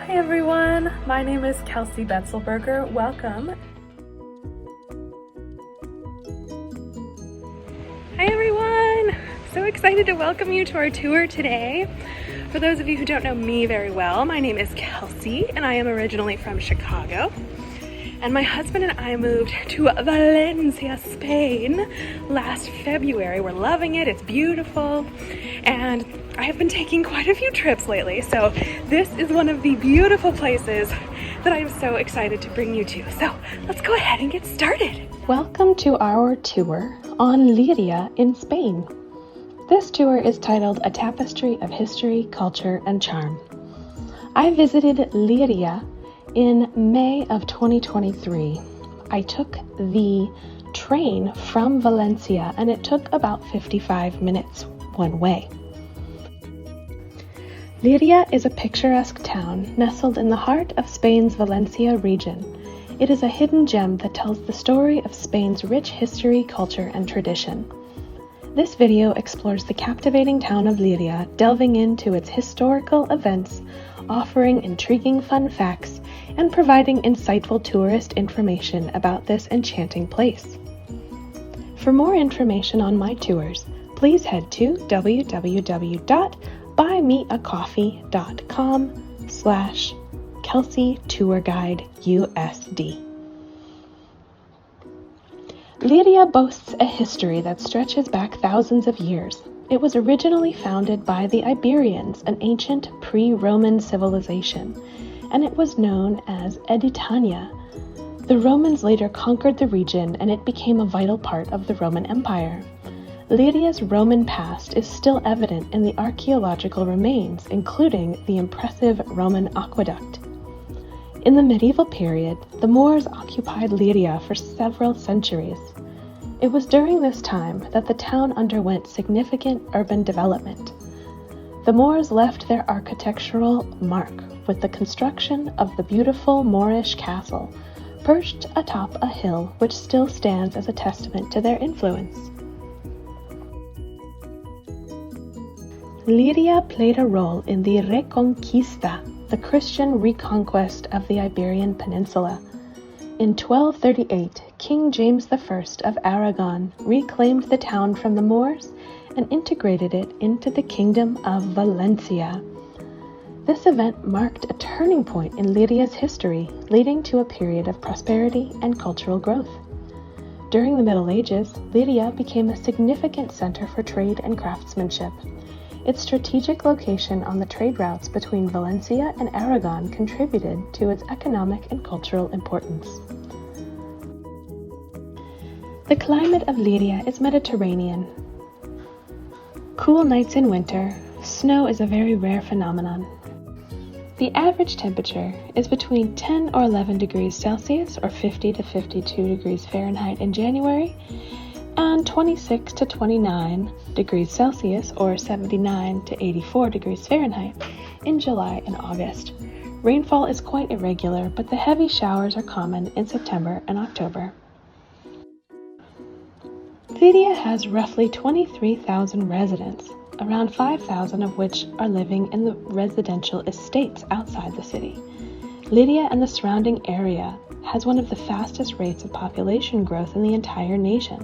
Hi everyone, my name is Kelsey Betzelberger. Welcome. Hi everyone, so excited to welcome you to our tour today. For those of you who don't know me very well, my name is Kelsey and I am originally from Chicago. And my husband and I moved to Valencia, Spain last February. We're loving it, it's beautiful. And I have been taking quite a few trips lately, so this is one of the beautiful places that I am so excited to bring you to. So let's go ahead and get started. Welcome to our tour on Llíria in Spain. This tour is titled A Tapestry of History, Culture, and Charm. I visited Llíria in May of 2023. I took the train from Valencia and it took about 55 minutes one way. Llíria is a picturesque town nestled in the heart of Spain's Valencia region. It is a hidden gem that tells the story of Spain's rich history, culture, and tradition. This video explores the captivating town of Llíria, delving into its historical events, offering intriguing fun facts, and providing insightful tourist information about this enchanting place. For more information on my tours, please head to www.buymeacoffee.com/KelseyTourGuideUSD. Llíria boasts a history that stretches back thousands of years. It was originally founded by the Iberians, an ancient pre-Roman civilization, and it was known as Editania. The Romans later conquered the region and it became a vital part of the Roman Empire. Llíria's Roman past is still evident in the archaeological remains, including the impressive Roman aqueduct. In the medieval period, the Moors occupied Llíria for several centuries. It was during this time that the town underwent significant urban development. The Moors left their architectural mark with the construction of the beautiful Moorish castle, perched atop a hill which still stands as a testament to their influence. Llíria played a role in the Reconquista, the Christian reconquest of the Iberian Peninsula. In 1238, King James I of Aragon reclaimed the town from the Moors and integrated it into the Kingdom of Valencia. This event marked a turning point in Llíria's history, leading to a period of prosperity and cultural growth. During the Middle Ages, Llíria became a significant center for trade and craftsmanship. Its strategic location on the trade routes between Valencia and Aragon contributed to its economic and cultural importance. The climate of Llíria is Mediterranean. Cool nights in winter, snow is a very rare phenomenon. The average temperature is between 10 or 11 degrees Celsius or 50 to 52 degrees Fahrenheit in January, and 26 to 29 degrees Celsius or 79 to 84 degrees Fahrenheit in July and August. Rainfall is quite irregular, but the heavy showers are common in September and October. Llíria has roughly 23,000 residents, around 5,000 of which are living in the residential estates outside the city. Llíria and the surrounding area has one of the fastest rates of population growth in the entire nation.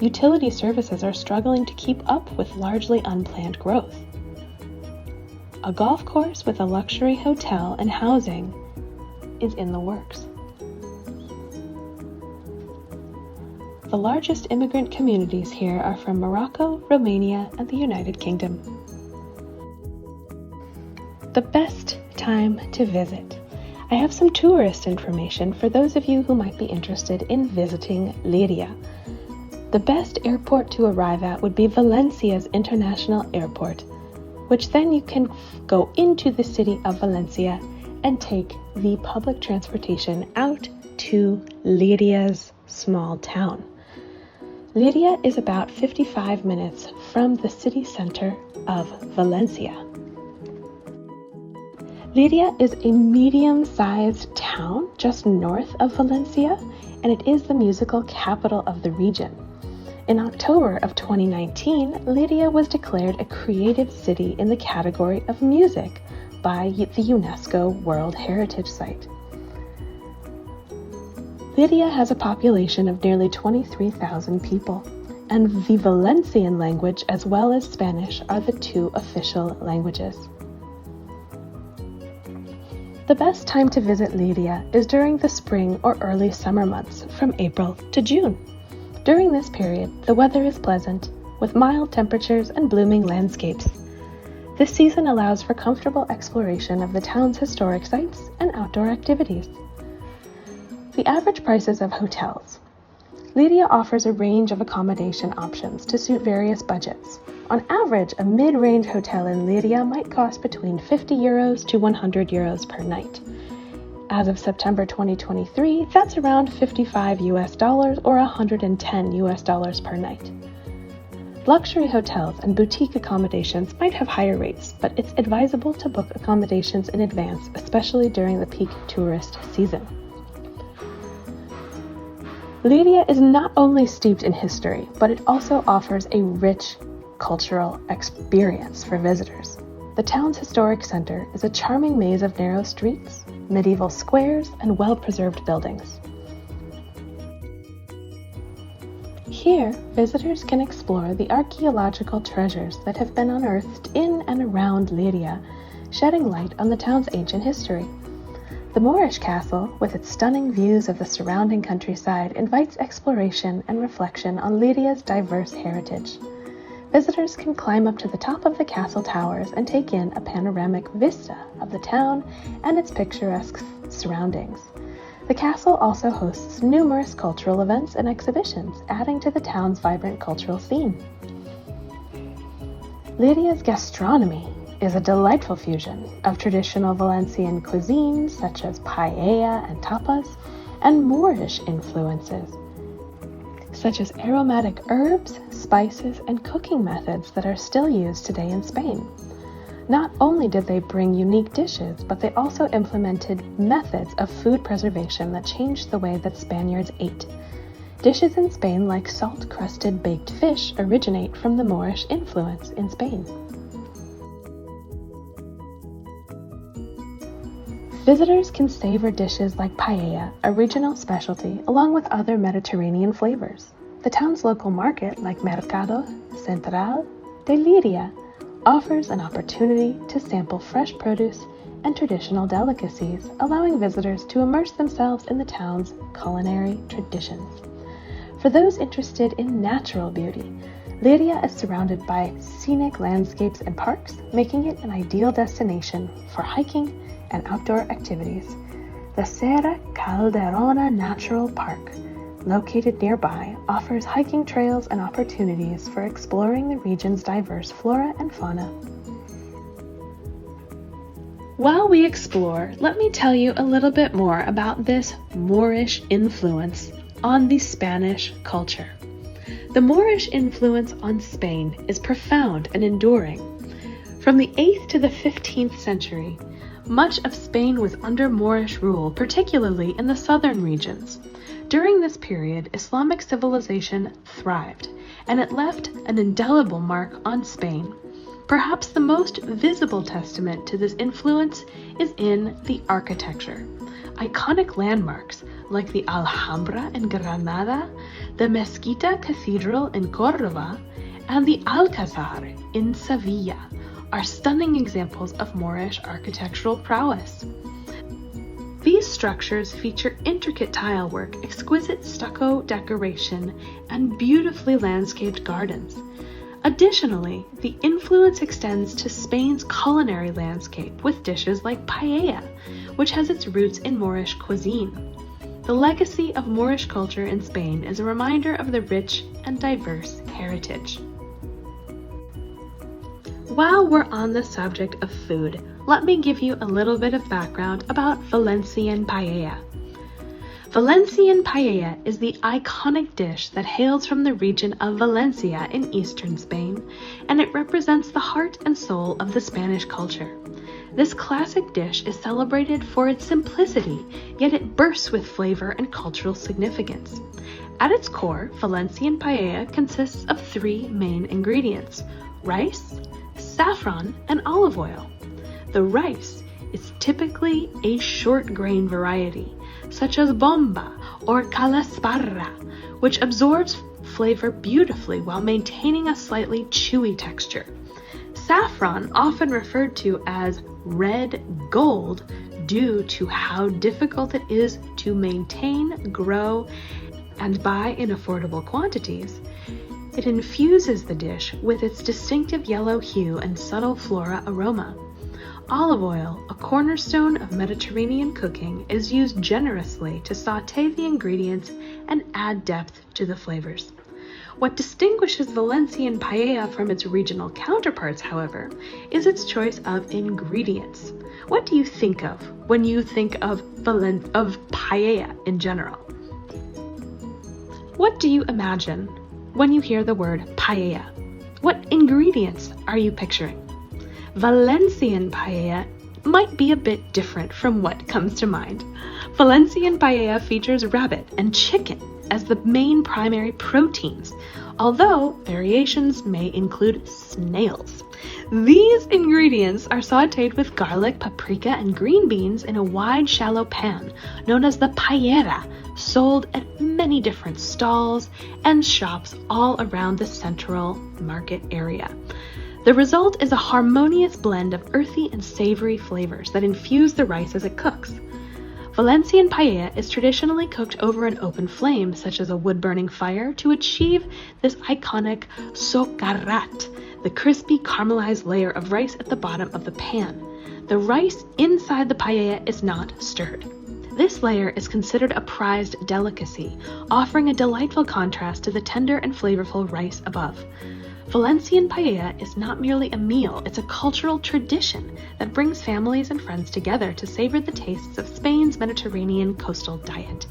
Utility services are struggling to keep up with largely unplanned growth. A golf course with a luxury hotel and housing is in the works. The largest immigrant communities here are from Morocco, Romania, and the United Kingdom. The best time to visit. I have some tourist information for those of you who might be interested in visiting Llíria. The best airport to arrive at would be Valencia's International Airport, which then you can go into the city of Valencia and take the public transportation out to Llíria's small town. Llíria is about 55 minutes from the city center of Valencia. Llíria is a medium-sized town just north of Valencia, and it is the musical capital of the region. In October of 2019, Llíria was declared a creative city in the category of music by the UNESCO World Heritage Site. Llíria has a population of nearly 23,000 people, and the Valencian language as well as Spanish are the two official languages. The best time to visit Llíria is during the spring or early summer months from April to June. During this period, the weather is pleasant, with mild temperatures and blooming landscapes. This season allows for comfortable exploration of the town's historic sites and outdoor activities. The average prices of hotels. Llíria offers a range of accommodation options to suit various budgets. On average, a mid-range hotel in Llíria might cost between €50 to €100 per night. As of September 2023, that's around $55 or $110 per night. Luxury hotels and boutique accommodations might have higher rates, but it's advisable to book accommodations in advance, especially during the peak tourist season. Llíria is not only steeped in history, but it also offers a rich cultural experience for visitors. The town's historic center is a charming maze of narrow streets, medieval squares, and well-preserved buildings. Here, visitors can explore the archaeological treasures that have been unearthed in and around Llíria, shedding light on the town's ancient history. The Moorish castle, with its stunning views of the surrounding countryside, invites exploration and reflection on Llíria's diverse heritage. Visitors can climb up to the top of the castle towers and take in a panoramic vista of the town and its picturesque surroundings. The castle also hosts numerous cultural events and exhibitions, adding to the town's vibrant cultural scene. Llíria's gastronomy is a delightful fusion of traditional Valencian cuisines such as paella and tapas, and Moorish influences such as aromatic herbs, spices, and cooking methods that are still used today in Spain. Not only did they bring unique dishes, but they also implemented methods of food preservation that changed the way that Spaniards ate. Dishes in Spain like salt-crusted baked fish originate from the Moorish influence in Spain. Visitors can savor dishes like paella, a regional specialty, along with other Mediterranean flavors. The town's local market, like Mercado Central de Llíria, offers an opportunity to sample fresh produce and traditional delicacies, allowing visitors to immerse themselves in the town's culinary traditions. For those interested in natural beauty, Llíria is surrounded by scenic landscapes and parks, making it an ideal destination for hiking and outdoor activities. The Serra Calderona Natural Park, located nearby, offers hiking trails and opportunities for exploring the region's diverse flora and fauna. While we explore, let me tell you a little bit more about this Moorish influence on the Spanish culture. The Moorish influence on Spain is profound and enduring. From the 8th to the 15th century, much of Spain was under Moorish rule, particularly in the southern regions. During this period, Islamic civilization thrived, and it left an indelible mark on Spain. Perhaps the most visible testament to this influence is in the architecture. Iconic landmarks like the Alhambra in Granada, the Mezquita Cathedral in Córdoba, and the Alcázar in Sevilla are stunning examples of Moorish architectural prowess. These structures feature intricate tile work, exquisite stucco decoration, and beautifully landscaped gardens. Additionally, the influence extends to Spain's culinary landscape with dishes like paella, which has its roots in Moorish cuisine. The legacy of Moorish culture in Spain is a reminder of the rich and diverse heritage. While we're on the subject of food, let me give you a little bit of background about Valencian paella. Valencian paella is the iconic dish that hails from the region of Valencia in eastern Spain, and it represents the heart and soul of the Spanish culture. This classic dish is celebrated for its simplicity, yet it bursts with flavor and cultural significance. At its core, Valencian paella consists of 3 main ingredients: rice, saffron, and olive oil. The rice is typically a short grain variety, such as bomba or calasparra, which absorbs flavor beautifully while maintaining a slightly chewy texture. Saffron, often referred to as red gold, due to how difficult it is to maintain, grow, and buy in affordable quantities. It infuses the dish with its distinctive yellow hue and subtle floral aroma. Olive oil, a cornerstone of Mediterranean cooking, is used generously to sauté the ingredients and add depth to the flavors. What distinguishes Valencian paella from its regional counterparts, however, is its choice of ingredients. What do you think of when you think of paella in general? What do you imagine when you hear the word paella? What ingredients are you picturing? Valencian paella might be a bit different from what comes to mind. Valencian paella features rabbit and chicken as the main primary proteins, although variations may include snails. These ingredients are sautéed with garlic, paprika, and green beans in a wide, shallow pan known as the paella, sold at many different stalls and shops all around the central market area. The result is a harmonious blend of earthy and savory flavors that infuse the rice as it cooks. Valencian paella is traditionally cooked over an open flame, such as a wood-burning fire, to achieve this iconic socarrat, the crispy caramelized layer of rice at the bottom of the pan. The rice inside the paella is not stirred. This layer is considered a prized delicacy, offering a delightful contrast to the tender and flavorful rice above. Valencian paella is not merely a meal, it's a cultural tradition that brings families and friends together to savor the tastes of Spain's Mediterranean coastal diet.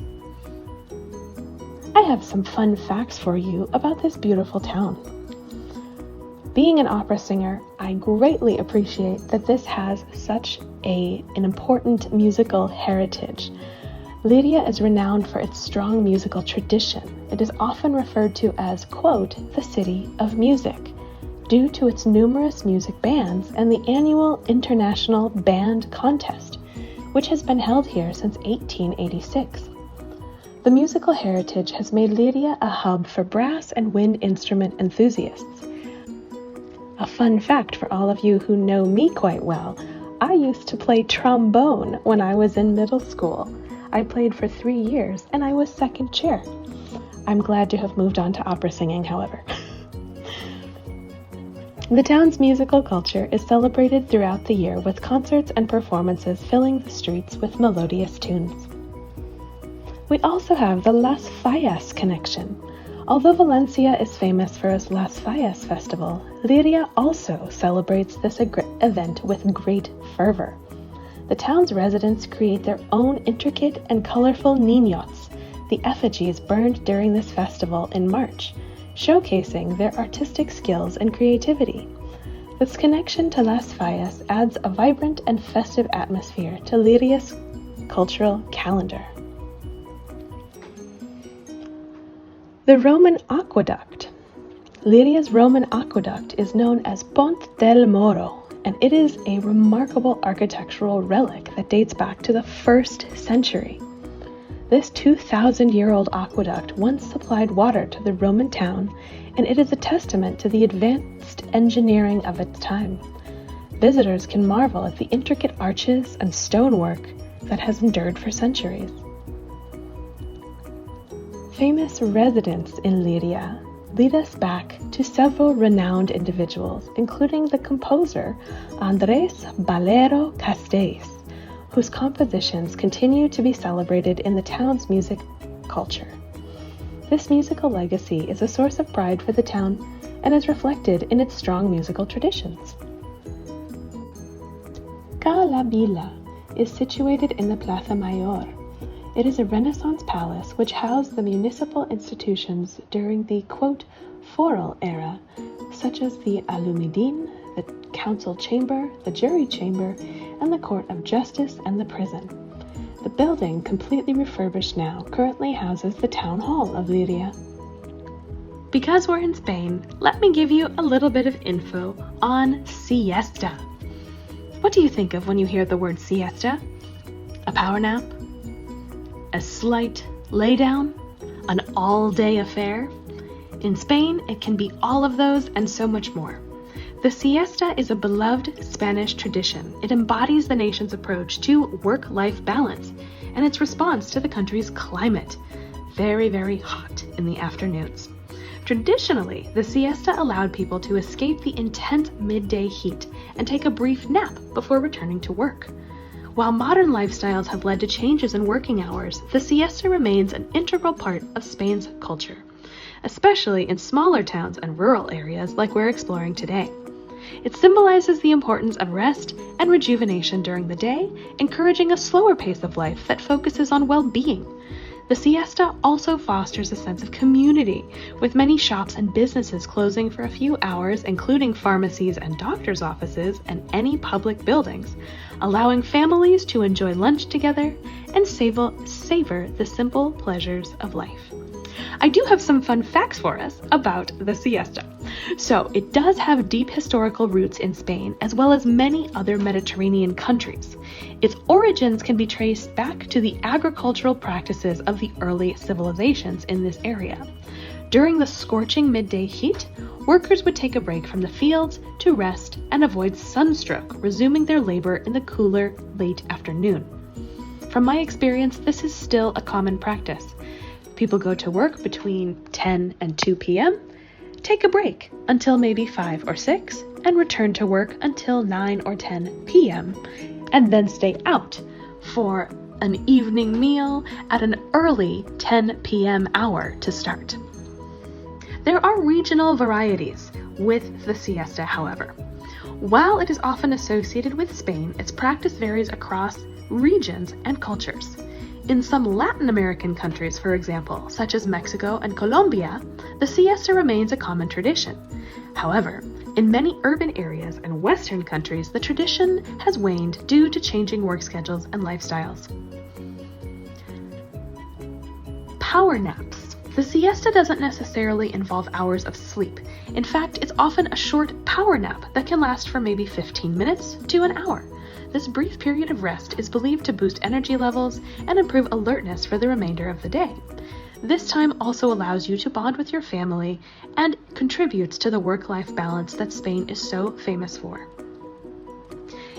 I have some fun facts for you about this beautiful town. Being an opera singer, I greatly appreciate that this has such an important musical heritage. Llíria is renowned for its strong musical tradition. It is often referred to as, quote, the city of music, due to its numerous music bands and the annual International Band Contest, which has been held here since 1886. The musical heritage has made Llíria a hub for brass and wind instrument enthusiasts. A fun fact for all of you who know me quite well, I used to play trombone when I was in middle school. I played for 3 years and I was second chair. I'm glad to have moved on to opera singing, however. The town's musical culture is celebrated throughout the year with concerts and performances filling the streets with melodious tunes. We also have the Las Fallas connection. Although Valencia is famous for its Las Fallas festival, Llíria also celebrates this event with great fervor. The town's residents create their own intricate and colorful niños, the effigies burned during this festival in March, showcasing their artistic skills and creativity. This connection to Las Fallas adds a vibrant and festive atmosphere to Llíria's cultural calendar. The Roman Aqueduct. Llíria's Roman aqueduct is known as Pont del Moro, and it is a remarkable architectural relic that dates back to the 1st century. This 2,000-year-old aqueduct once supplied water to the Roman town, and it is a testament to the advanced engineering of its time. Visitors can marvel at the intricate arches and stonework that has endured for centuries. Famous residents in Llíria lead us back to several renowned individuals, including the composer Andrés Valero Castells, whose compositions continue to be celebrated in the town's music culture. This musical legacy is a source of pride for the town and is reflected in its strong musical traditions. Ca la Vila is situated in the Plaza Mayor. It is a Renaissance palace which housed the municipal institutions during the, quote, foral era, such as the Alumidin, the council chamber, the jury chamber, and the court of justice and the prison. The building, completely refurbished now, currently houses the town hall of Llíria. Because we're in Spain, let me give you a little bit of info on siesta. What do you think of when you hear the word siesta? A power nap? A slight lay down? An all-day affair? In Spain, it can be all of those and so much more. The siesta is a beloved Spanish tradition. It embodies the nation's approach to work-life balance and its response to the country's climate. Very, very hot in the afternoons. Traditionally, the siesta allowed people to escape the intense midday heat and take a brief nap before returning to work. While modern lifestyles have led to changes in working hours, the siesta remains an integral part of Spain's culture, especially in smaller towns and rural areas like we're exploring today. It symbolizes the importance of rest and rejuvenation during the day, encouraging a slower pace of life that focuses on well-being. The siesta also fosters a sense of community, with many shops and businesses closing for a few hours, including pharmacies and doctors' offices and any public buildings, allowing families to enjoy lunch together and savor the simple pleasures of life. I do have some fun facts for us about the siesta. So, it does have deep historical roots in Spain, as well as many other Mediterranean countries. Its origins can be traced back to the agricultural practices of the early civilizations in this area. During the scorching midday heat, workers would take a break from the fields to rest and avoid sunstroke, resuming their labor in the cooler, late afternoon. From my experience, this is still a common practice. People go to work between 10 and 2 p.m., take a break until maybe 5 or 6, and return to work until 9 or 10 p.m., and then stay out for an evening meal at an early 10 p.m. hour to start. There are regional varieties with the siesta, however. While it is often associated with Spain, its practice varies across regions and cultures. In some Latin American countries, for example, such as Mexico and Colombia, the siesta remains a common tradition. However, in many urban areas and Western countries, the tradition has waned due to changing work schedules and lifestyles. Power naps. The siesta doesn't necessarily involve hours of sleep. In fact, it's often a short power nap that can last for maybe 15 minutes to an hour. This brief period of rest is believed to boost energy levels and improve alertness for the remainder of the day. This time also allows you to bond with your family and contributes to the work-life balance that Spain is so famous for.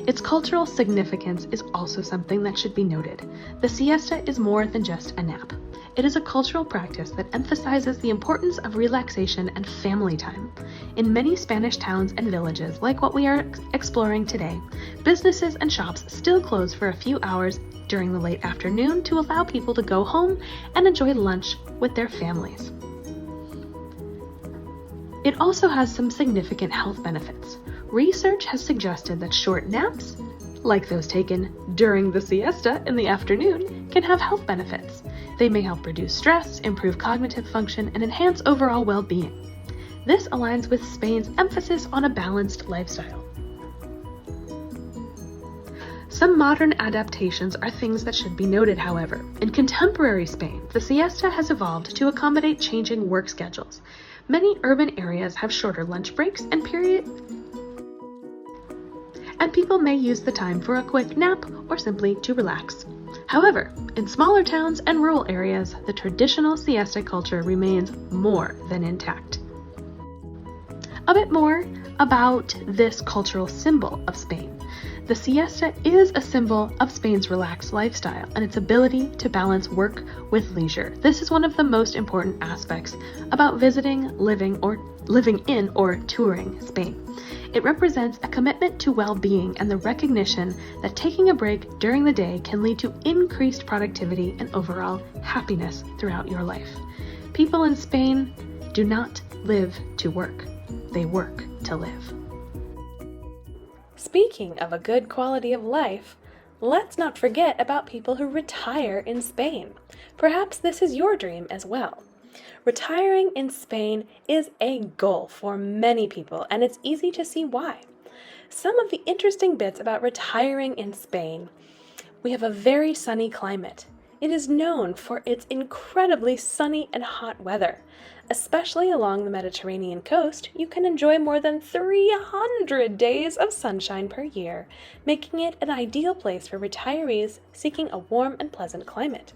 Its cultural significance is also something that should be noted. The siesta is more than just a nap. It is a cultural practice that emphasizes the importance of relaxation and family time. In many Spanish towns and villages, like what we are exploring today, businesses and shops still close for a few hours during the late afternoon to allow people to go home and enjoy lunch with their families. It also has some significant health benefits. Research has suggested that short naps, like those taken during the siesta in the afternoon, can have health benefits. They may help reduce stress, improve cognitive function, and enhance overall well-being. This aligns with Spain's emphasis on a balanced lifestyle. Some modern adaptations are things that should be noted, however. In contemporary Spain, the siesta has evolved to accommodate changing work schedules. Many urban areas have shorter lunch breaks and people may use the time for a quick nap or simply to relax. However, in smaller towns and rural areas, the traditional siesta culture remains more than intact. A bit more about this cultural symbol of Spain. The siesta is a symbol of Spain's relaxed lifestyle and its ability to balance work with leisure. This is one of the most important aspects about visiting, living in, or touring Spain. It represents a commitment to well-being and the recognition that taking a break during the day can lead to increased productivity and overall happiness throughout your life. People in Spain do not live to work. They work to live. Speaking of a good quality of life, let's not forget about people who retire in Spain. Perhaps this is your dream as well. Retiring in Spain is a goal for many people, and it's easy to see why. Some of the interesting bits about retiring in Spain: we have a very sunny climate. It is known for its incredibly sunny and hot weather. Especially along the Mediterranean coast, you can enjoy more than 300 days of sunshine per year, making it an ideal place for retirees seeking a warm and pleasant climate.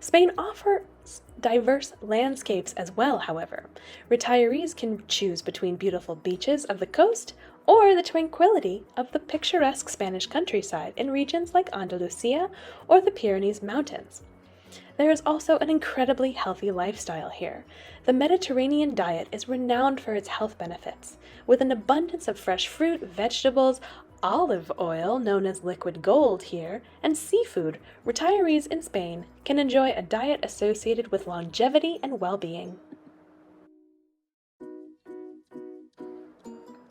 Spain offers diverse landscapes as well, however. Retirees can choose between beautiful beaches of the coast or the tranquility of the picturesque Spanish countryside in regions like Andalusia or the Pyrenees Mountains. There is also an incredibly healthy lifestyle here. The Mediterranean diet is renowned for its health benefits, with an abundance of fresh fruit, vegetables, olive oil, known as liquid gold here, and seafood. Retirees in Spain can enjoy a diet associated with longevity and well-being.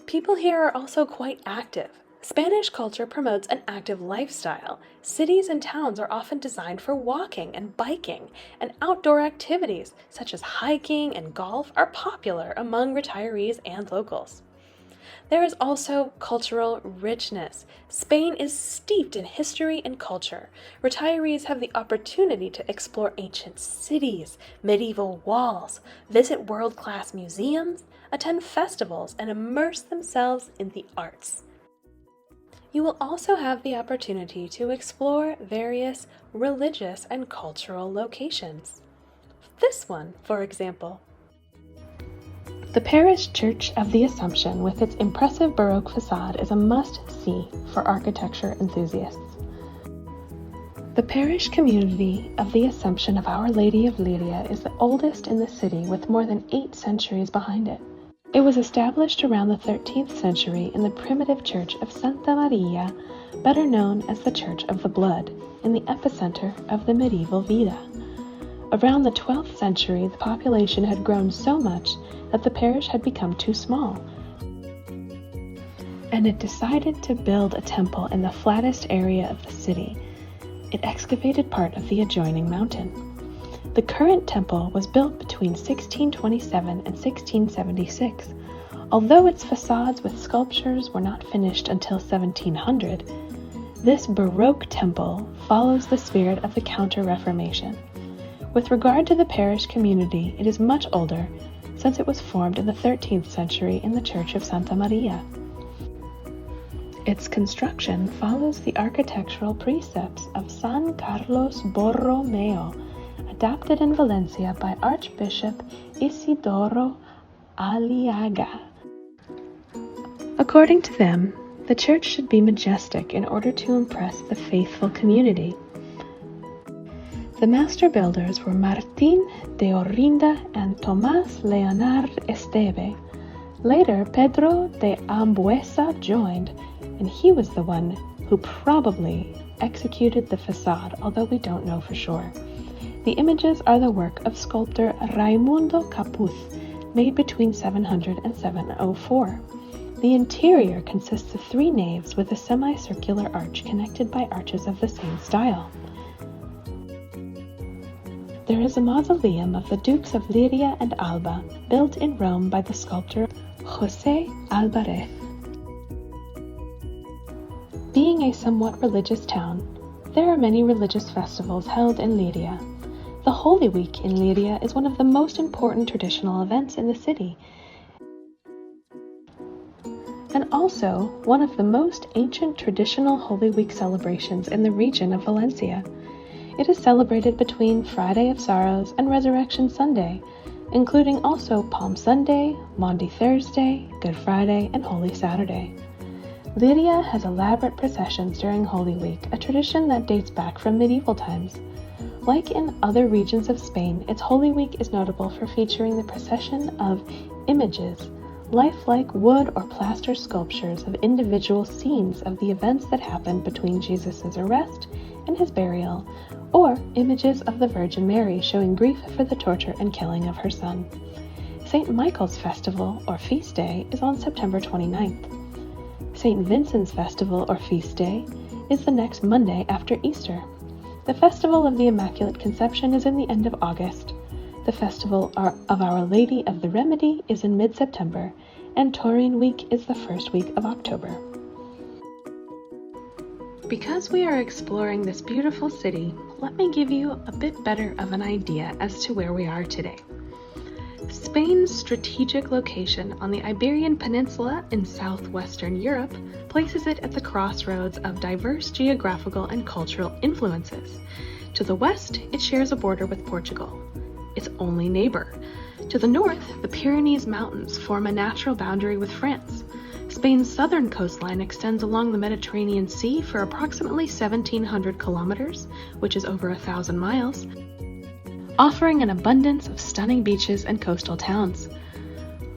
People here are also quite active. Spanish culture promotes an active lifestyle. Cities and towns are often designed for walking and biking, and outdoor activities such as hiking and golf are popular among retirees and locals. There is also cultural richness. Spain is steeped in history and culture. Retirees have the opportunity to explore ancient cities, medieval walls, visit world-class museums, attend festivals, and immerse themselves in the arts. You will also have the opportunity to explore various religious and cultural locations. This one, for example. The parish church of the Assumption, with its impressive Baroque facade, is a must-see for architecture enthusiasts. The parish community of the Assumption of Our Lady of Llíria is the oldest in the city, with more than 8 centuries behind it. It was established around the 13th century in the primitive church of Santa Maria, better known as the Church of the Blood, in the epicenter of the medieval Vida. Around the 12th century, the population had grown so much that the parish had become too small, and it decided to build a temple in the flattest area of the city. It excavated part of the adjoining mountain. The current temple was built between 1627 and 1676. Although its facades with sculptures were not finished until 1700, this Baroque temple follows the spirit of the Counter-Reformation. With regard to the parish community, it is much older, since it was formed in the 13th century in the Church of Santa Maria. Its construction follows the architectural precepts of San Carlos Borromeo, adapted in Valencia by Archbishop Isidoro Aliaga. According to them, the church should be majestic in order to impress the faithful community. The master builders were Martín de Orinda and Tomás Leonard Esteve. Later, Pedro de Ambuesa joined, and he was the one who probably executed the facade, although we don't know for sure. The images are the work of sculptor Raimundo Capuz, made between 700 and 704. The interior consists of 3 naves with a semicircular arch connected by arches of the same style. There is a mausoleum of the Dukes of Llíria and Alba, built in Rome by the sculptor José Alvarez. Being a somewhat religious town, there are many religious festivals held in Llíria. The Holy Week in Llíria is one of the most important traditional events in the city, and also one of the most ancient traditional Holy Week celebrations in the region of Valencia. It is celebrated between Friday of Sorrows and Resurrection Sunday, including also Palm Sunday, Maundy Thursday, Good Friday, and Holy Saturday. Llíria has elaborate processions during Holy Week, a tradition that dates back from medieval times. Like in other regions of Spain, its Holy Week is notable for featuring the procession of images, lifelike wood or plaster sculptures of individual scenes of the events that happened between Jesus' arrest and his burial, or images of the Virgin Mary showing grief for the torture and killing of her son. St. Michael's Festival, or Feast Day, is on September 29th. St. Vincent's Festival, or Feast Day, is the next Monday after Easter. The Festival of the Immaculate Conception is in the end of August. The Festival of Our Lady of the Remedy is in mid-September, and Taurine Week is the first week of October. Because we are exploring this beautiful city, let me give you a bit better of an idea as to where we are today. Spain's strategic location on the Iberian Peninsula in southwestern Europe places it at the crossroads of diverse geographical and cultural influences. To the west, it shares a border with Portugal, its only neighbor. To the north, the Pyrenees Mountains form a natural boundary with France. Spain's southern coastline extends along the Mediterranean Sea for approximately 1,700 kilometers, which is over 1,000 miles, offering an abundance of stunning beaches and coastal towns.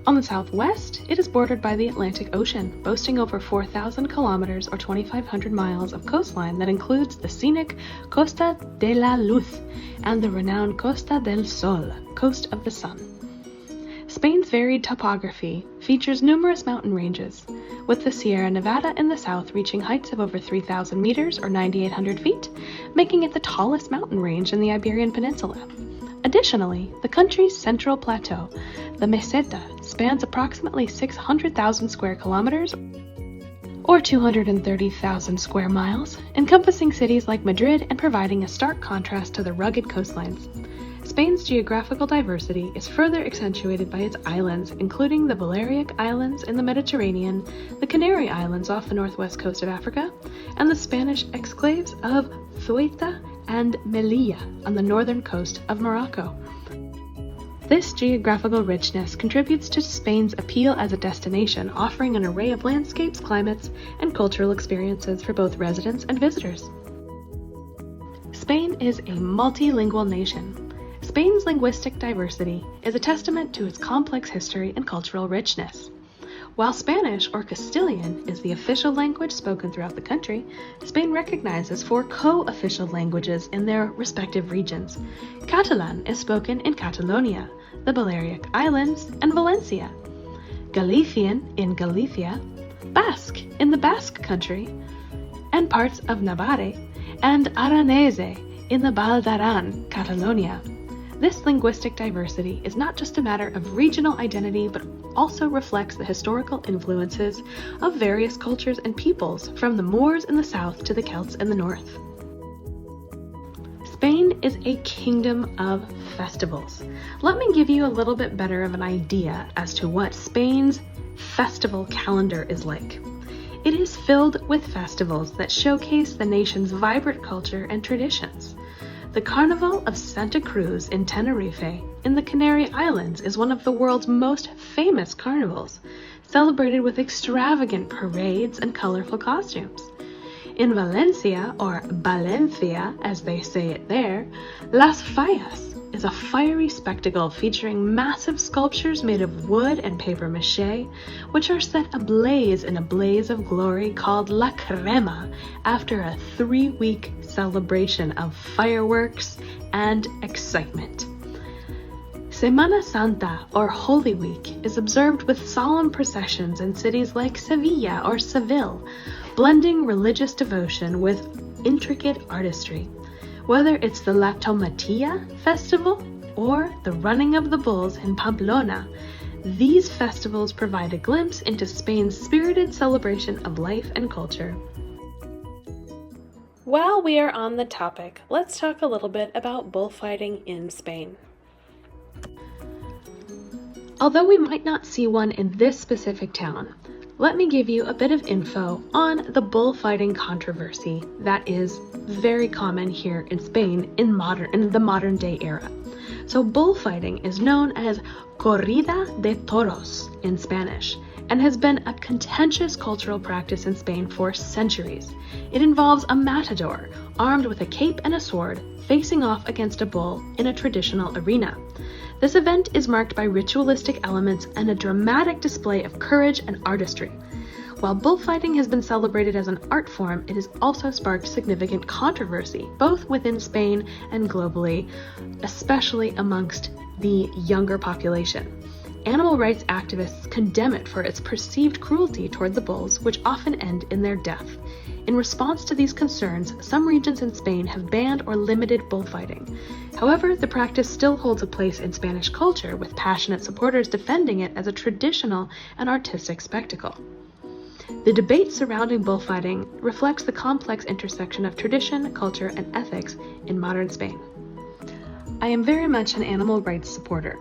On the southwest, it is bordered by the Atlantic Ocean, boasting over 4,000 kilometers or 2,500 miles of coastline that includes the scenic Costa de la Luz and the renowned Costa del Sol, Coast of the Sun. Spain's varied topography features numerous mountain ranges, with the Sierra Nevada in the south reaching heights of over 3,000 meters or 9,800 feet, making it the tallest mountain range in the Iberian Peninsula. Additionally, the country's central plateau, the Meseta, spans approximately 600,000 square kilometers or 230,000 square miles, encompassing cities like Madrid and providing a stark contrast to the rugged coastlines. Spain's geographical diversity is further accentuated by its islands, including the Balearic Islands in the Mediterranean, the Canary Islands off the northwest coast of Africa, and the Spanish exclaves of Ceuta and Melilla on the northern coast of Morocco. This geographical richness contributes to Spain's appeal as a destination, offering an array of landscapes, climates, and cultural experiences for both residents and visitors. Spain is a multilingual nation. Spain's linguistic diversity is a testament to its complex history and cultural richness. While Spanish or Castilian is the official language spoken throughout the country, Spain recognizes 4 co-official languages in their respective regions. Catalan is spoken in Catalonia, the Balearic Islands, and Valencia. Galician in Galicia, Basque in the Basque Country, and parts of Navarre, and Aranese in the Val d'Aran, Catalonia. This linguistic diversity is not just a matter of regional identity, but also reflects the historical influences of various cultures and peoples, from the Moors in the south to the Celts in the north. Spain is a kingdom of festivals. Let me give you a little bit better of an idea as to what Spain's festival calendar is like. It is filled with festivals that showcase the nation's vibrant culture and traditions. The Carnival of Santa Cruz in Tenerife, in the Canary Islands, is one of the world's most famous carnivals, celebrated with extravagant parades and colorful costumes. In Valencia, or Valencia as they say it there, Las Fallas is a fiery spectacle featuring massive sculptures made of wood and paper mache, which are set ablaze in a blaze of glory called La Crema after a 3-week celebration of fireworks and excitement. Semana Santa, or Holy Week, is observed with solemn processions in cities like Sevilla or Seville, blending religious devotion with intricate artistry. Whether it's the La Tomatilla festival or the Running of the Bulls in Pamplona, these festivals provide a glimpse into Spain's spirited celebration of life and culture. While we are on the topic, let's talk a little bit about bullfighting in Spain. Although we might not see one in this specific town, let me give you a bit of info on the bullfighting controversy that is very common here in Spain in the modern day era. So bullfighting is known as corrida de toros in Spanish, and has been a contentious cultural practice in Spain for centuries. It involves a matador, armed with a cape and a sword, facing off against a bull in a traditional arena. This event is marked by ritualistic elements and a dramatic display of courage and artistry. While bullfighting has been celebrated as an art form, it has also sparked significant controversy, both within Spain and globally, especially amongst the younger population. Animal rights activists condemn it for its perceived cruelty toward the bulls, which often end in their death. In response to these concerns, some regions in Spain have banned or limited bullfighting. However, the practice still holds a place in Spanish culture, with passionate supporters defending it as a traditional and artistic spectacle. The debate surrounding bullfighting reflects the complex intersection of tradition, culture, and ethics in modern Spain. I am very much an animal rights supporter.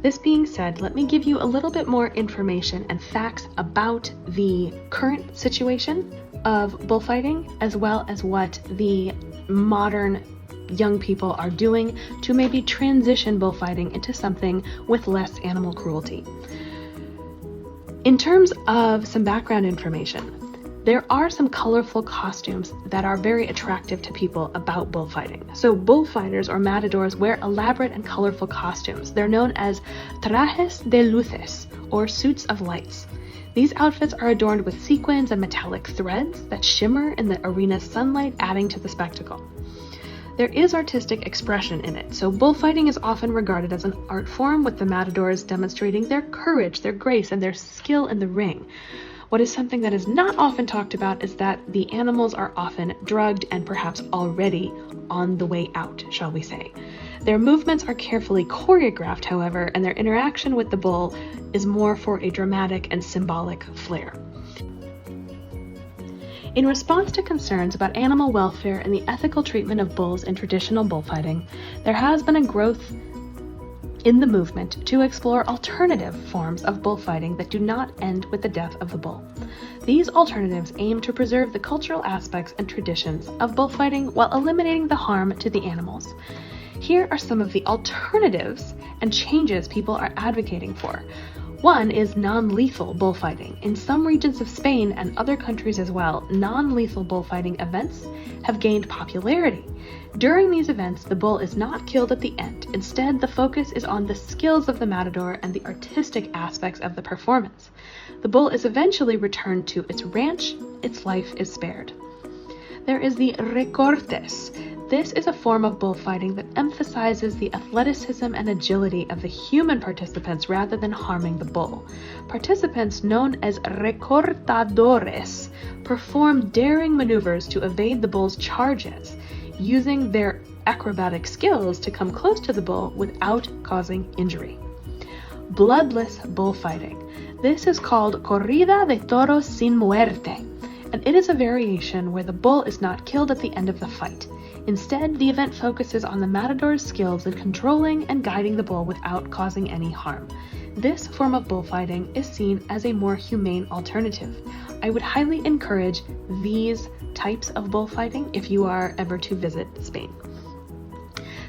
This being said, let me give you a little bit more information and facts about the current situation of bullfighting, as well as what the modern young people are doing to maybe transition bullfighting into something with less animal cruelty. In terms of some background information, there are some colorful costumes that are very attractive to people about bullfighting. So bullfighters or matadors wear elaborate and colorful costumes. They're known as trajes de luces, or suits of lights. These outfits are adorned with sequins and metallic threads that shimmer in the arena's sunlight, adding to the spectacle. There is artistic expression in it, so bullfighting is often regarded as an art form, with the matadors demonstrating their courage, their grace, and their skill in the ring. What is something that is not often talked about is that the animals are often drugged and perhaps already on the way out, shall we say. Their movements are carefully choreographed, however, and their interaction with the bull is more for a dramatic and symbolic flair. In response to concerns about animal welfare and the ethical treatment of bulls in traditional bullfighting, there has been a growth in the movement to explore alternative forms of bullfighting that do not end with the death of the bull. These alternatives aim to preserve the cultural aspects and traditions of bullfighting while eliminating the harm to the animals. Here are some of the alternatives and changes people are advocating for. One is non-lethal bullfighting. In some regions of Spain and other countries as well, non-lethal bullfighting events have gained popularity. During these events, the bull is not killed at the end. Instead, the focus is on the skills of the matador and the artistic aspects of the performance. The bull is eventually returned to its ranch. Its life is spared. There is the recortes. This is a form of bullfighting that emphasizes the athleticism and agility of the human participants rather than harming the bull. Participants, known as recortadores, perform daring maneuvers to evade the bull's charges, using their acrobatic skills to come close to the bull without causing injury. Bloodless bullfighting. This is called corrida de toros sin muerte, and it is a variation where the bull is not killed at the end of the fight. Instead, the event focuses on the matador's skills in controlling and guiding the bull without causing any harm. This form of bullfighting is seen as a more humane alternative. I would highly encourage these types of bullfighting if you are ever to visit Spain.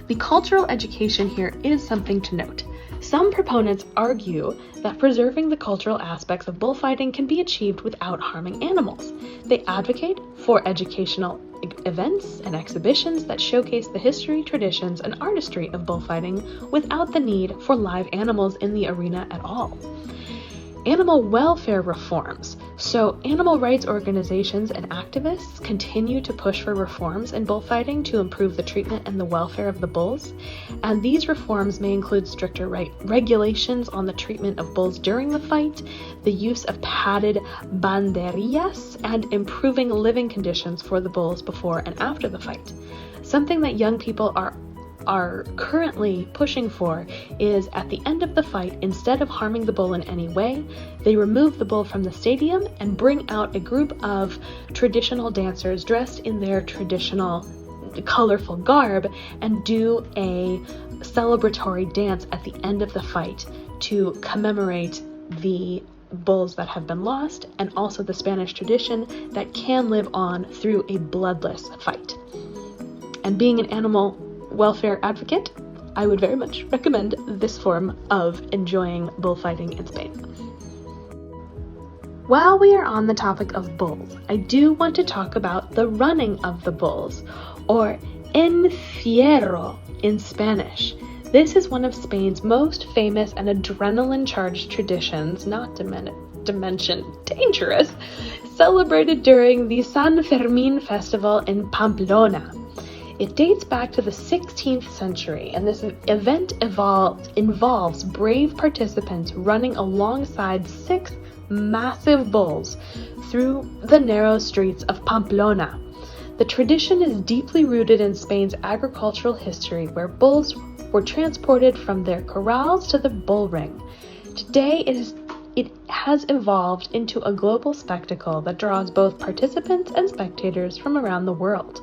The cultural education here is something to note. Some proponents argue that preserving the cultural aspects of bullfighting can be achieved without harming animals. They advocate for educational events and exhibitions that showcase the history, traditions, and artistry of bullfighting without the need for live animals in the arena at all. Animal welfare reforms. So animal rights organizations and activists continue to push for reforms in bullfighting to improve the treatment and the welfare of the bulls. And these reforms may include stricter regulations on the treatment of bulls during the fight, the use of padded banderillas, and improving living conditions for the bulls before and after the fight. Something that young people are currently pushing for is, at the end of the fight, instead of harming the bull in any way, they remove the bull from the stadium and bring out a group of traditional dancers dressed in their traditional colorful garb and do a celebratory dance at the end of the fight to commemorate the bulls that have been lost, and also the Spanish tradition that can live on through a bloodless fight. And being an animal welfare advocate, I would very much recommend this form of enjoying bullfighting in Spain. While we are on the topic of bulls, I do want to talk about the running of the bulls, or encierro in Spanish. This is one of Spain's most famous and adrenaline-charged traditions, not to mention dangerous, celebrated during the San Fermín festival in Pamplona. It dates back to the 16th century, and this event involves brave participants running alongside 6 massive bulls through the narrow streets of Pamplona. The tradition is deeply rooted in Spain's agricultural history, where bulls were transported from their corrals to the bull ring. Today, it it has evolved into a global spectacle that draws both participants and spectators from around the world.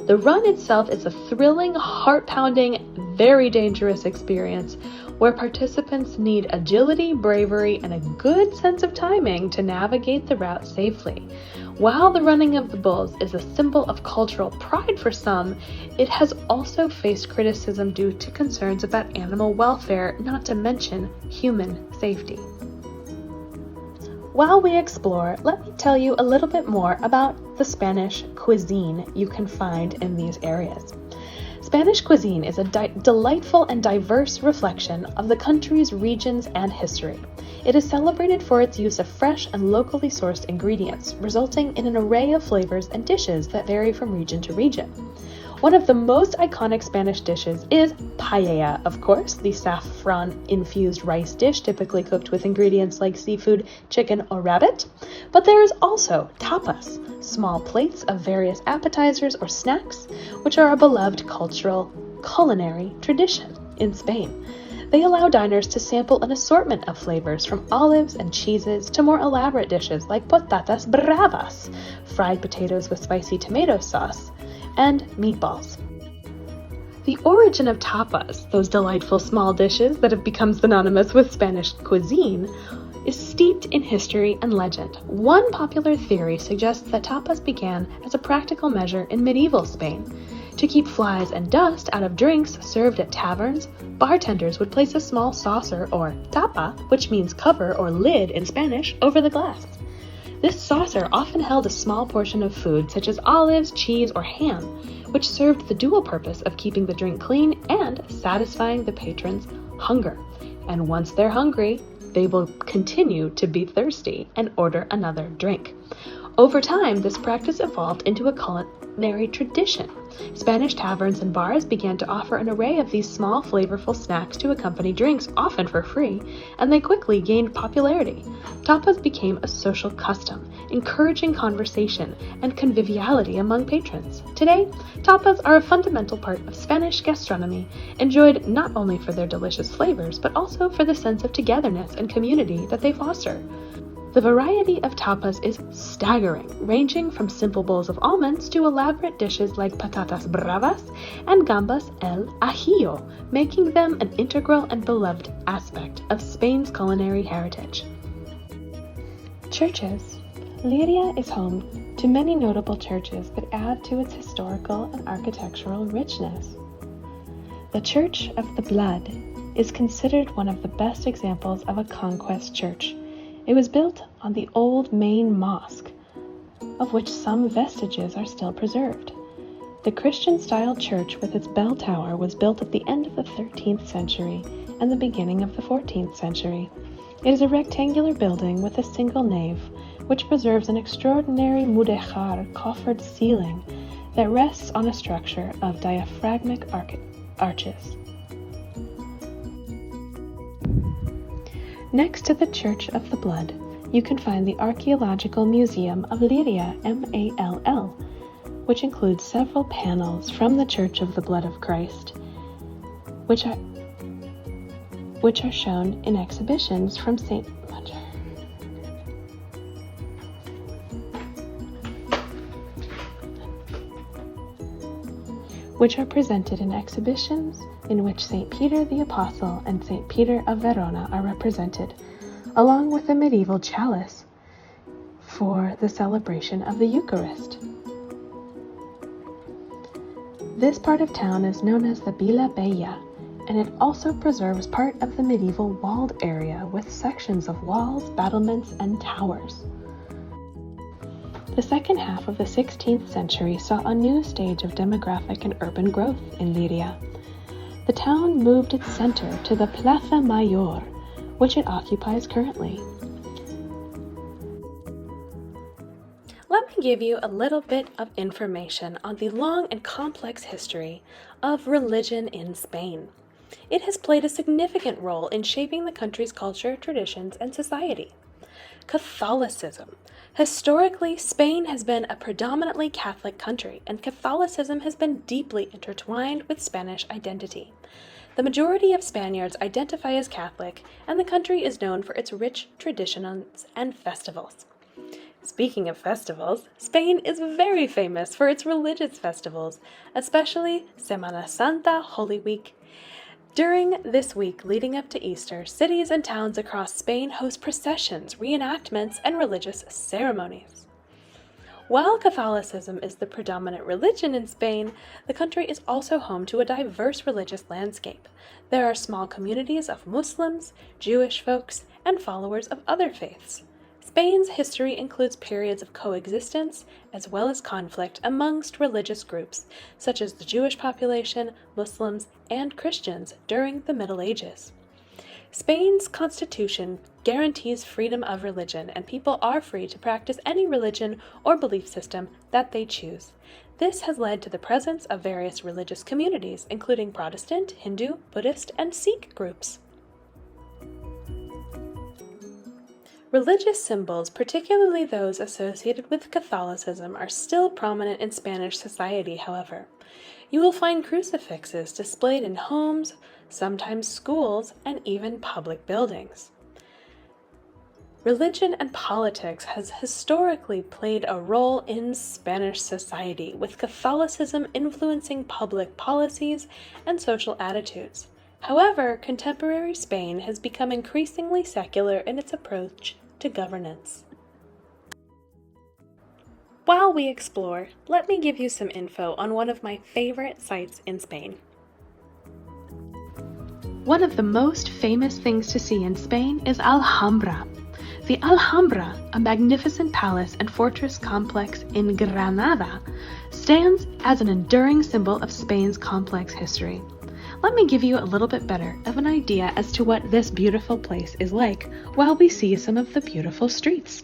The run itself is a thrilling, heart-pounding, very dangerous experience where participants need agility, bravery, and a good sense of timing to navigate the route safely. While the running of the bulls is a symbol of cultural pride for some, it has also faced criticism due to concerns about animal welfare, not to mention human safety. While we explore, let me tell you a little bit more about the Spanish cuisine you can find in these areas. Spanish cuisine is a delightful and diverse reflection of the country's regions and history. It is celebrated for its use of fresh and locally sourced ingredients, resulting in an array of flavors and dishes that vary from region to region. One of the most iconic Spanish dishes is paella, of course, the saffron-infused rice dish typically cooked with ingredients like seafood, chicken, or rabbit. But there is also tapas, small plates of various appetizers or snacks, which are a beloved cultural culinary tradition in Spain. They allow diners to sample an assortment of flavors from olives and cheeses to more elaborate dishes like patatas bravas, fried potatoes with spicy tomato sauce, and meatballs. The origin of tapas, those delightful small dishes that have become synonymous with Spanish cuisine, is steeped in history and legend. One popular theory suggests that tapas began as a practical measure in medieval Spain. To keep flies and dust out of drinks served at taverns, bartenders would place a small saucer or tapa, which means cover or lid in Spanish, over the glass. This saucer often held a small portion of food such as olives, cheese, or ham, which served the dual purpose of keeping the drink clean and satisfying the patrons' hunger. And once they're hungry, they will continue to be thirsty and order another drink. Over time, this practice evolved into a culinary tradition. Spanish taverns and bars began to offer an array of these small, flavorful snacks to accompany drinks, often for free, and they quickly gained popularity. Tapas became a social custom, encouraging conversation and conviviality among patrons. Today, tapas are a fundamental part of Spanish gastronomy, enjoyed not only for their delicious flavors, but also for the sense of togetherness and community that they foster. The variety of tapas is staggering, ranging from simple bowls of almonds to elaborate dishes like patatas bravas and gambas al ajillo, making them an integral and beloved aspect of Spain's culinary heritage. Churches. Llíria is home to many notable churches that add to its historical and architectural richness. The Church of the Blood is considered one of the best examples of a conquest church. It was built on the old main mosque, of which some vestiges are still preserved. The Christian-style church with its bell tower was built at the end of the 13th century and the beginning of the 14th century. It is a rectangular building with a single nave, which preserves an extraordinary mudéjar coffered ceiling that rests on a structure of diaphragmic arches. Next to the Church of the Blood, you can find the Archaeological Museum of Llíria, MALL, which includes several panels from the Church of the Blood of Christ, which are shown in exhibitions from which are presented in exhibitions in which St. Peter the Apostle and St. Peter of Verona are represented, along with a medieval chalice for the celebration of the Eucharist. This part of town is known as the Villa Bella, and it also preserves part of the medieval walled area with sections of walls, battlements, and towers. The second half of the 16th century saw a new stage of demographic and urban growth in Llíria. The town moved its center to the Plaza Mayor, which it occupies currently. Let me give you a little bit of information on the long and complex history of religion in Spain. It has played a significant role in shaping the country's culture, traditions, and society. Catholicism. Historically, Spain has been a predominantly Catholic country, and Catholicism has been deeply intertwined with Spanish identity. The majority of Spaniards identify as Catholic, and the country is known for its rich traditions and festivals. Speaking of festivals, Spain is very famous for its religious festivals, especially Semana Santa, Holy Week. During this week leading up to Easter, cities and towns across Spain host processions, reenactments, and religious ceremonies. While Catholicism is the predominant religion in Spain, the country is also home to a diverse religious landscape. There are small communities of Muslims, Jewish folks, and followers of other faiths. Spain's history includes periods of coexistence as well as conflict amongst religious groups, such as the Jewish population, Muslims, and Christians during the Middle Ages. Spain's constitution guarantees freedom of religion, and people are free to practice any religion or belief system that they choose. This has led to the presence of various religious communities, including Protestant, Hindu, Buddhist, and Sikh groups. Religious symbols, particularly those associated with Catholicism, are still prominent in Spanish society, however. You will find crucifixes displayed in homes, sometimes schools, and even public buildings. Religion and politics has historically played a role in Spanish society, with Catholicism influencing public policies and social attitudes. However, contemporary Spain has become increasingly secular in its approach to governance. While we explore, let me give you some info on one of my favorite sites in Spain. One of the most famous things to see in Spain is Alhambra. The Alhambra, a magnificent palace and fortress complex in Granada, stands as an enduring symbol of Spain's complex history. Let me give you a little bit better of an idea as to what this beautiful place is like while we see some of the beautiful streets.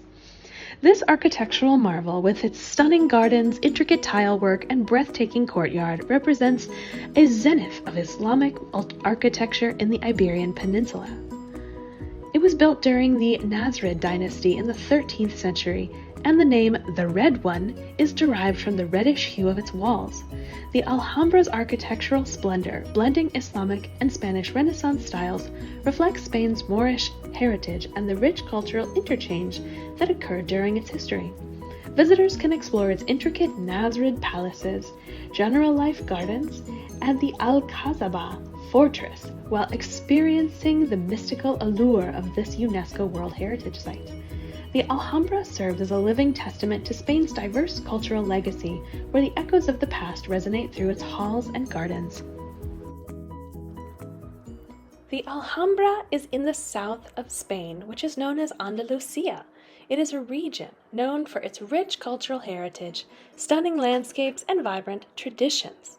This architectural marvel, with its stunning gardens, intricate tile work, and breathtaking courtyard, represents a zenith of Islamic architecture in the Iberian Peninsula. It was built during the Nasrid dynasty in the 13th century, and the name the Red One is derived from the reddish hue of its walls. The Alhambra's architectural splendor, blending Islamic and Spanish Renaissance styles, reflects Spain's Moorish heritage and the rich cultural interchange that occurred during its history. Visitors can explore its intricate Nasrid palaces, general life gardens, and the Alcazaba fortress while experiencing the mystical allure of this UNESCO World Heritage Site. The Alhambra serves as a living testament to Spain's diverse cultural legacy, where the echoes of the past resonate through its halls and gardens. The Alhambra is in the south of Spain, which is known as Andalusia. It is a region known for its rich cultural heritage, stunning landscapes, and vibrant traditions.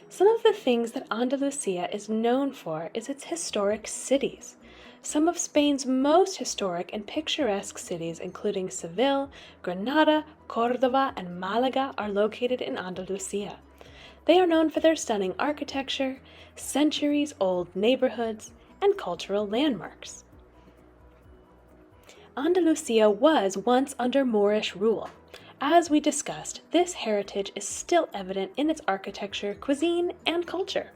Some of the things that Andalusia is known for is its historic cities. Some of Spain's most historic and picturesque cities, including Seville, Granada, Córdoba, and Málaga, are located in Andalusia. They are known for their stunning architecture, centuries-old neighborhoods, and cultural landmarks. Andalusia was once under Moorish rule. As we discussed, this heritage is still evident in its architecture, cuisine, and culture.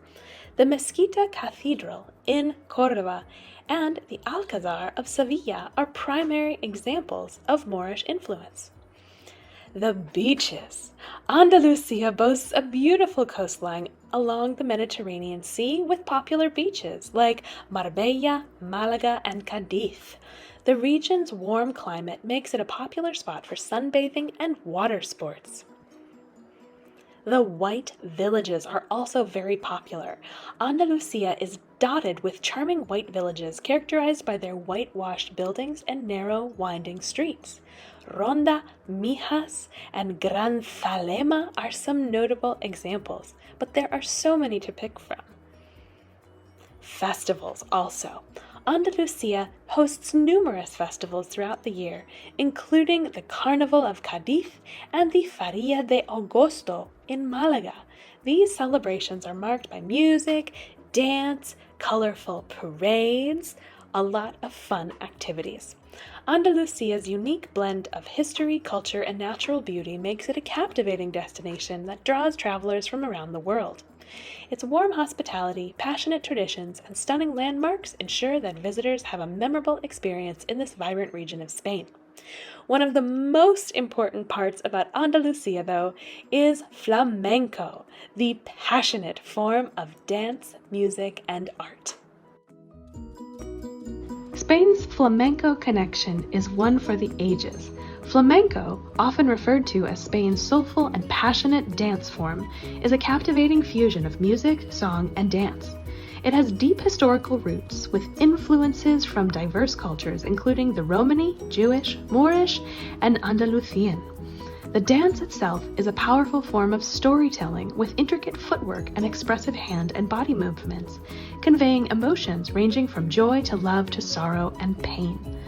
The Mezquita Cathedral in Córdoba and the Alcazar of Sevilla are primary examples of Moorish influence. The beaches. Andalusia boasts a beautiful coastline along the Mediterranean Sea with popular beaches like Marbella, Malaga, and Cadiz. The region's warm climate makes it a popular spot for sunbathing and water sports. The white villages are also very popular. Andalusia is dotted with charming white villages characterized by their whitewashed buildings and narrow, winding streets. Ronda, Mijas, and Granzalema are some notable examples, but there are so many to pick from. Festivals also. Andalusia hosts numerous festivals throughout the year, including the Carnival of Cadiz and the Feria de Agosto in Malaga. These celebrations are marked by music, dance, colorful parades, a lot of fun activities. Andalusia's unique blend of history, culture, and natural beauty makes it a captivating destination that draws travelers from around the world. Its warm hospitality, passionate traditions, and stunning landmarks ensure that visitors have a memorable experience in this vibrant region of Spain. One of the most important parts about Andalusia, though, is flamenco, the passionate form of dance, music, and art. Spain's flamenco connection is one for the ages. Flamenco, often referred to as Spain's soulful and passionate dance form, is a captivating fusion of music, song, and dance. It has deep historical roots, with influences from diverse cultures including the Romani, Jewish, Moorish, and Andalusian. The dance itself is a powerful form of storytelling with intricate footwork and expressive hand and body movements, conveying emotions ranging from joy to love to sorrow and pain.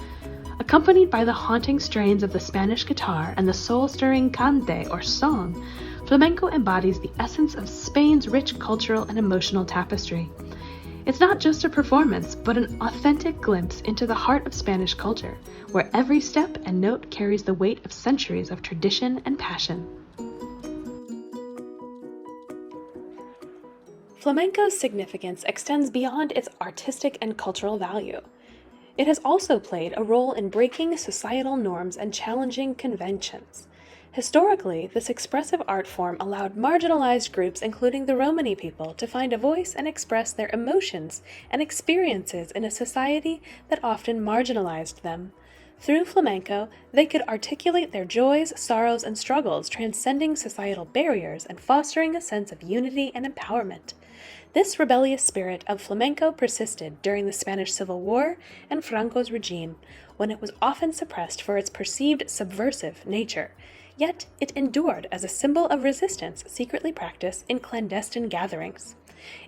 Accompanied by the haunting strains of the Spanish guitar and the soul-stirring cante or song, flamenco embodies the essence of Spain's rich cultural and emotional tapestry. It's not just a performance, but an authentic glimpse into the heart of Spanish culture, where every step and note carries the weight of centuries of tradition and passion. Flamenco's significance extends beyond its artistic and cultural value. It has also played a role in breaking societal norms and challenging conventions. Historically, this expressive art form allowed marginalized groups, including the Romani people, to find a voice and express their emotions and experiences in a society that often marginalized them. Through flamenco, they could articulate their joys, sorrows, and struggles, transcending societal barriers and fostering a sense of unity and empowerment. This rebellious spirit of flamenco persisted during the Spanish Civil War and Franco's regime, when it was often suppressed for its perceived subversive nature. Yet it endured as a symbol of resistance secretly practiced in clandestine gatherings.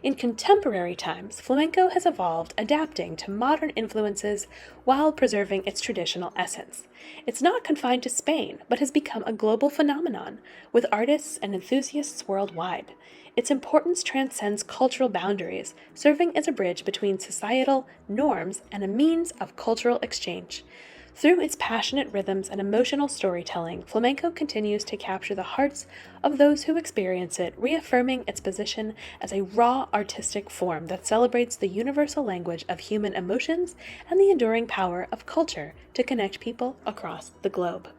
In contemporary times, flamenco has evolved, adapting to modern influences while preserving its traditional essence. It's not confined to Spain, but has become a global phenomenon, with artists and enthusiasts worldwide. Its importance transcends cultural boundaries, serving as a bridge between societal norms and a means of cultural exchange. Through its passionate rhythms and emotional storytelling, flamenco continues to capture the hearts of those who experience it, reaffirming its position as a raw artistic form that celebrates the universal language of human emotions and the enduring power of culture to connect people across the globe.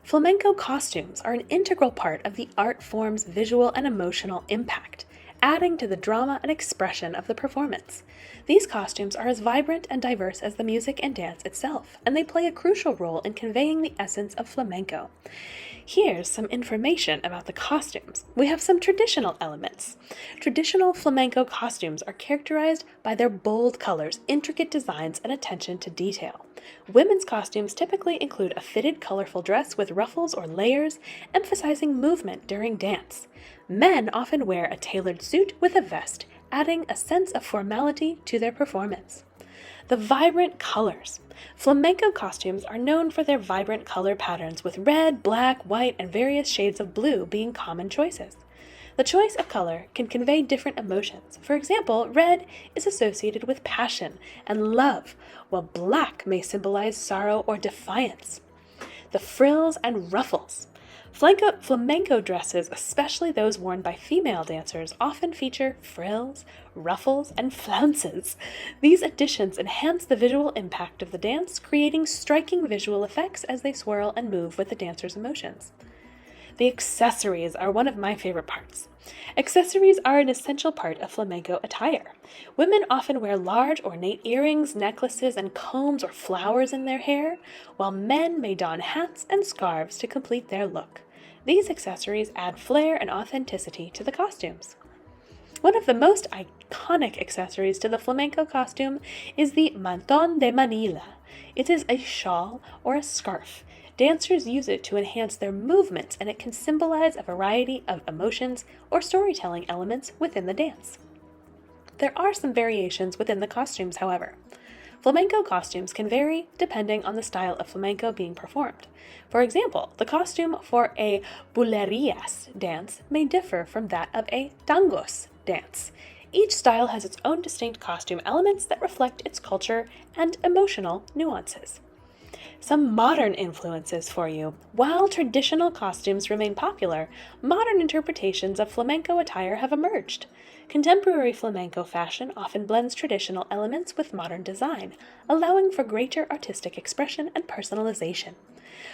Flamenco costumes are an integral part of the art form's visual and emotional impact, adding to the drama and expression of the performance. These costumes are as vibrant and diverse as the music and dance itself, and they play a crucial role in conveying the essence of flamenco. Here's some information about the costumes. We have some traditional elements. Traditional flamenco costumes are characterized by their bold colors, intricate designs, and attention to detail. Women's costumes typically include a fitted, colorful dress with ruffles or layers, emphasizing movement during dance. Men often wear a tailored suit with a vest, adding a sense of formality to their performance. The vibrant colors. Flamenco costumes are known for their vibrant color patterns, with red, black, white, and various shades of blue being common choices. The choice of color can convey different emotions. For example, red is associated with passion and love, while black may symbolize sorrow or defiance. The frills and ruffles. Flamenco dresses, especially those worn by female dancers, often feature frills, ruffles, and flounces. These additions enhance the visual impact of the dance, creating striking visual effects as they swirl and move with the dancer's emotions. The accessories are one of my favorite parts. Accessories are an essential part of flamenco attire. Women often wear large, ornate earrings, necklaces, and combs or flowers in their hair, while men may don hats and scarves to complete their look. These accessories add flair and authenticity to the costumes. One of the most iconic accessories to the flamenco costume is the mantón de Manila. It is a shawl or a scarf. Dancers use it to enhance their movements, and it can symbolize a variety of emotions or storytelling elements within the dance. There are some variations within the costumes, however. Flamenco costumes can vary depending on the style of flamenco being performed. For example, the costume for a bulerías dance may differ from that of a tangos dance. Each style has its own distinct costume elements that reflect its culture and emotional nuances. Some modern influences for you. While traditional costumes remain popular, modern interpretations of flamenco attire have emerged. Contemporary flamenco fashion often blends traditional elements with modern design, allowing for greater artistic expression and personalization.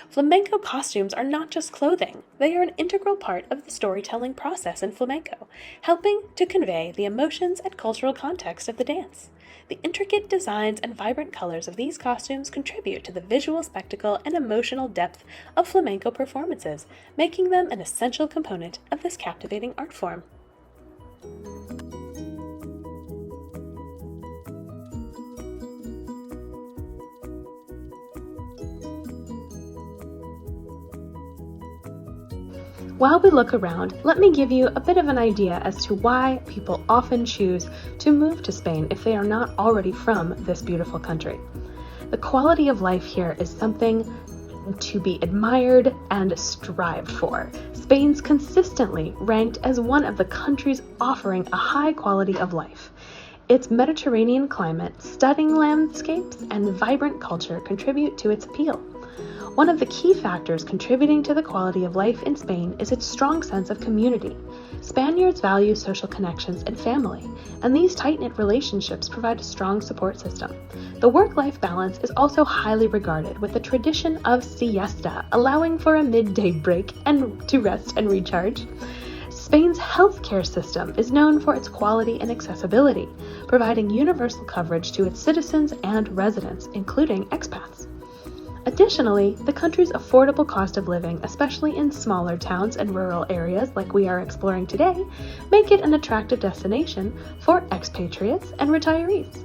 Flamenco costumes are not just clothing, they are an integral part of the storytelling process in flamenco, helping to convey the emotions and cultural context of the dance. The intricate designs and vibrant colors of these costumes contribute to the visual spectacle and emotional depth of flamenco performances, making them an essential component of this captivating art form. While we look around, let me give you a bit of an idea as to why people often choose to move to Spain if they are not already from this beautiful country. The quality of life here is something to be admired and strived for. Spain's consistently ranked as one of the countries offering a high quality of life. Its Mediterranean climate, stunning landscapes, and vibrant culture contribute to its appeal. One of the key factors contributing to the quality of life in Spain is its strong sense of community. Spaniards value social connections and family, and these tight-knit relationships provide a strong support system. The work-life balance is also highly regarded, with the tradition of siesta, allowing for a midday break and to rest and recharge. Spain's healthcare system is known for its quality and accessibility, providing universal coverage to its citizens and residents, including expats. Additionally, the country's affordable cost of living, especially in smaller towns and rural areas like we are exploring today, make it an attractive destination for expatriates and retirees.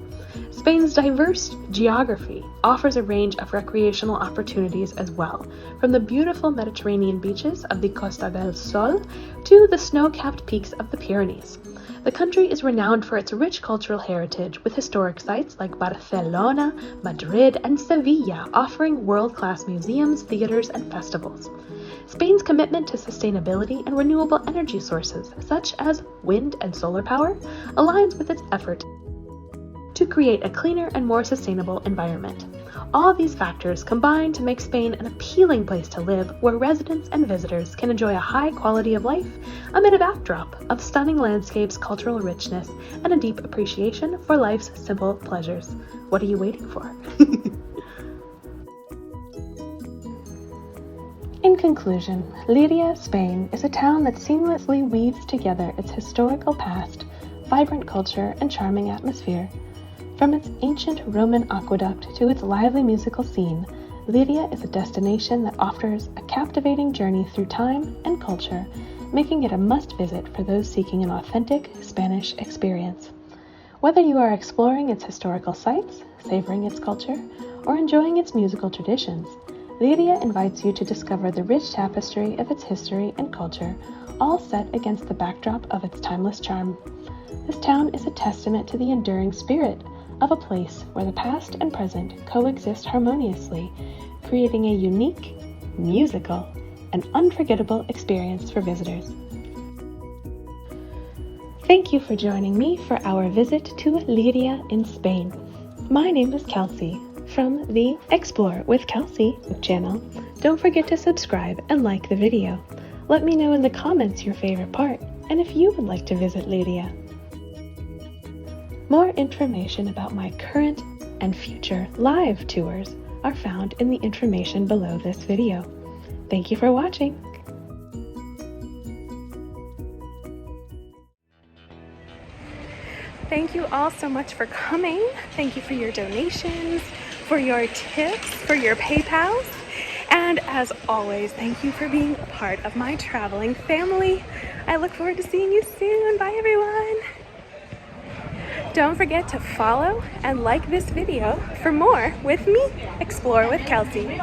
Spain's diverse geography offers a range of recreational opportunities as well, from the beautiful Mediterranean beaches of the Costa del Sol to the snow-capped peaks of the Pyrenees. The country is renowned for its rich cultural heritage, with historic sites like Barcelona, Madrid, and Sevilla offering world-class museums, theaters, and festivals. Spain's commitment to sustainability and renewable energy sources, such as wind and solar power, aligns with its effort to create a cleaner and more sustainable environment. All these factors combine to make Spain an appealing place to live, where residents and visitors can enjoy a high quality of life amid a backdrop of stunning landscapes, cultural richness, and a deep appreciation for life's simple pleasures. What are you waiting for? In conclusion, Llíria, Spain, is a town that seamlessly weaves together its historical past, vibrant culture, and charming atmosphere. From its ancient Roman aqueduct to its lively musical scene, Llíria is a destination that offers a captivating journey through time and culture, making it a must-visit for those seeking an authentic Spanish experience. Whether you are exploring its historical sites, savoring its culture, or enjoying its musical traditions, Llíria invites you to discover the rich tapestry of its history and culture, all set against the backdrop of its timeless charm. This town is a testament to the enduring spirit of a place where the past and present coexist harmoniously, creating a unique, musical, and unforgettable experience for visitors. Thank you for joining me for our visit to Llíria in Spain. My name is Kelsey from the Explore with Kelsey channel. Don't forget to subscribe and like the video. Let me know in the comments your favorite part and if you would like to visit Llíria. More information about my current and future live tours are found in the information below this video. Thank you for watching. Thank you all so much for coming. Thank you for your donations, for your tips, for your PayPals, and as always, thank you for being a part of my traveling family. I look forward to seeing you soon. Bye everyone. Don't forget to follow and like this video for more with me, Explore with Kelsey.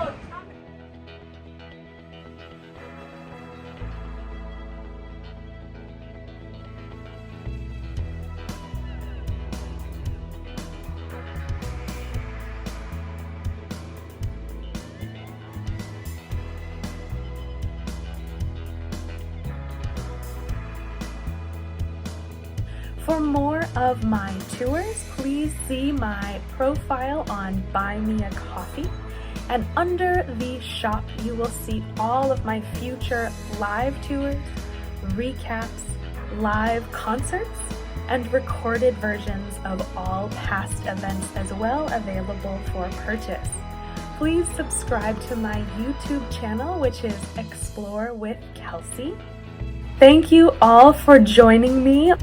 For more of my tours, please see my profile on Buy Me a Coffee. And under the shop, you will see all of my future live tours, recaps, live concerts, and recorded versions of all past events as well available for purchase. Please subscribe to my YouTube channel, which is Explore with Kelsey. Thank you all for joining me.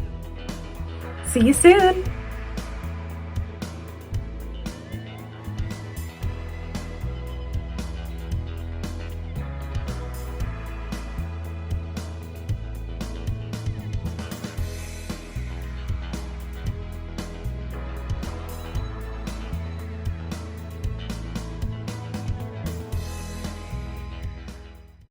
See you soon.